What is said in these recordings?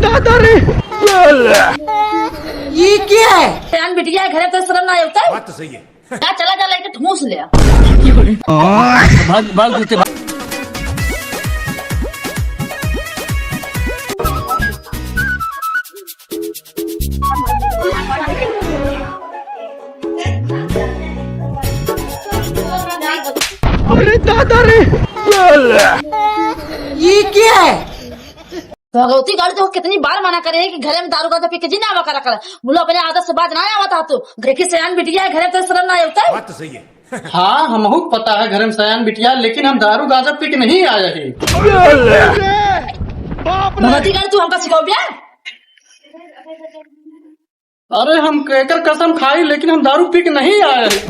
दादा रे, ये क्या है? जान बिटिया घर तो शर्म ना होता है। बात तो सही है। जा चला जा लेके ठूस ले। भाग भाग जूते भाग। अरे दादा रे, ये क्या है? भगवती गाड़ी तो कितनी बार मना करे कि घरे में दारू का पी के जी ना आवा करा कर। बोलो अपने आदत से बात ना आवा था तो देखी सयान बिटिया घर तो शर्म ना होता है। बात तो सही है। हाँ हमहू पता है घर में सयान बिटिया, लेकिन हम दारू गांजा पी के नहीं आए हैं। भगवती गाड़ी तू हमका सिखाओ बिया। अरे हम केकर कसम खाई, लेकिन हम दारू पी के नहीं आए हैं।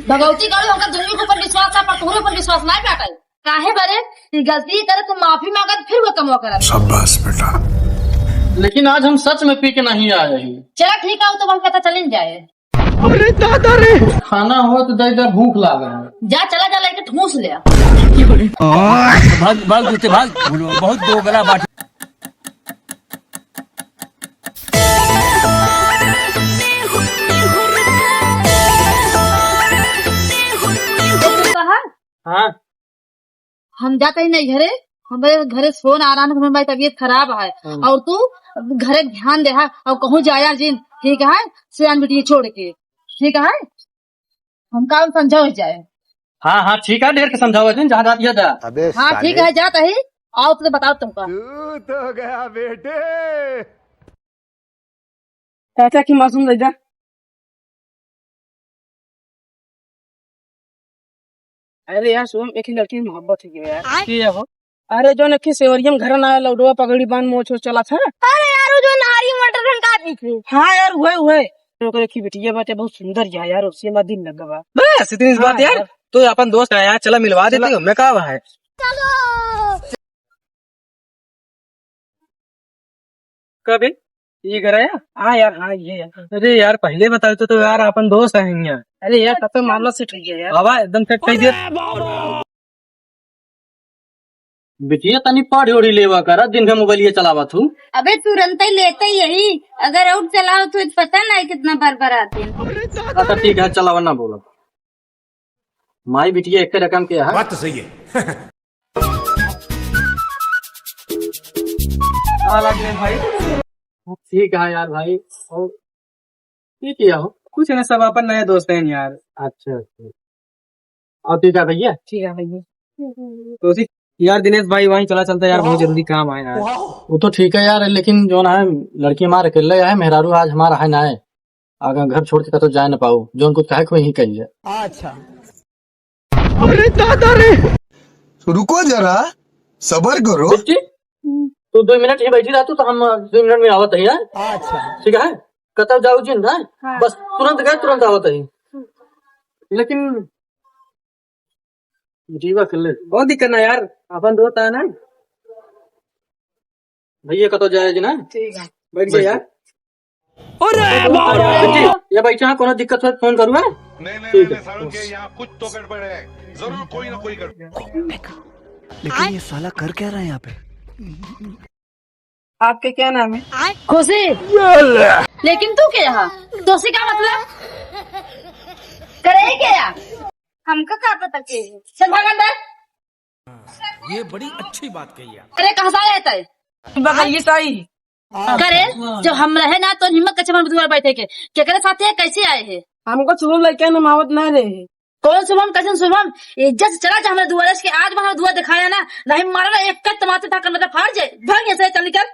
भगवती गाड़ी हमका दुनिया के ऊपर विश्वास है पर तुम्हारे ऊपर विश्वास नहीं बैठा है। काहे बरे गलती करे तो माफी मांगा फिर वो कमवा करा। शाबाश बेटा। लेकिन आज हम सच में पी के नहीं आए हैं। चला ठीक है तो हम पता चल जाए। अरे दादा रे, खाना हो तो दे भूख लगा है। जा चला जा लेके ठूस ले। भाग भाग जूते भाग। बहुत दो गला बात। हाँ हम जाते ही नहीं घरे, हमारे घरे फोन आ रहा है, हमारी तबीयत खराब है और तू घरे ध्यान दे है और कहूँ जाया जिन ठीक है सियान बिटिया छोड़ के। ठीक है हम काम समझाओ जाए। हाँ हाँ ठीक है, ढेर के समझाओ जहाँ जा दिया जा। हाँ ठीक है जाता ही आओ तो बताओ तुमको। तू तो गया बेटे। चाचा की मासूम ले जा। अरे यार शुभम एक ही लड़की में मोहब्बत है यार। की हो? अरे जो नखी सेवरियम घर ना लौडवा पगड़ी बांध मोछ चला था। अरे यार जो नारी मटर का दिखे। हाँ यार हुए तो की बिटिया बात बहुत सुंदर यार, उससे मत दिन लगा बस इतनी बात यार। तो अपन दोस्त है यार, चला मिलवा देते हो। मैं कहा है कभी ये घर आया। हाँ यार हाँ ये यार। अरे यार पहले बताओ तो यार अपन दोस्त है यहाँ। अरे यार तब तो मामला सेट हो गया यार। बाबा एकदम सेट कर दिया। बिटिया तनी पढ़ी ओढ़ी लेवा कर, दिन भर मोबाइल चलावा तू। अबे तुरंत ही लेते ही यही, अगर आउट चलाओ तो पता नहीं कितना बार बार आते हैं। अच्छा ठीक है चलावा ना बोलो। माई बिटिया एक रकम के है। बात तो सही है। भाई ठीक है यार भाई। और ठीक है हो कुछ ना, सब अपन नए दोस्त हैं यार। अच्छा अच्छा और ठीक है भैया। ठीक है भैया। तो यार दिनेश भाई वहीं चला चलता यार, बहुत जरूरी काम है यार। वो तो ठीक है यार, लेकिन जो ना है लड़की हमारे अकेले है, मेहरारू आज हमारा है ना है, अगर घर छोड़ के तो जा न पाऊ, जो कुछ कहे वही कहिए। अच्छा अरे दादा रे, रुको जरा सबर करो। तू 2 मिनट ही बैठी रहतू तो हम 2 मिनट में आवत है यार। अच्छा ठीक है कतब जाऊ जिन है। बस तुरंत गए तुरंत आवत है। लेकिन जीवा कर ले बहुत दिक्कत ना यार, अपन दोस्त है ना भैया कतो जाए जिन है। ठीक है बैठ जा यार। अरे ये बैठा कोनो दिक्कत हो फोन करूँ है। नहीं सालों के यहाँ कुछ तो गड़बड़ है, जरूर कोई ना कोई गड़बड़। लेकिन ये साला कर क्या रहा है यहाँ पे? आपके क्या नाम है? खुशी। लेकिन तू क्या यहाँ दोषी का मतलब करे क्या? हमका क्या पता के चल भाग अंदर। ये बड़ी अच्छी बात कही आप। अरे कहाँ से रहता है? बगल ये सही करे जब हम रहे ना तो हिम्मत कच्चे मन बुधवार बैठे के क्या करे साथ है कैसे आए हैं? हमको शुभम लड़का नमावत ना रहे। कौन शुभम कैसे शुभम इज्जत से चला जा हमारे दुआरे के आज वहाँ दुआ दिखाया ना नहीं मारा ना एक कट तमाचे था कर फाड़ जाए भाग ऐसे चल निकल।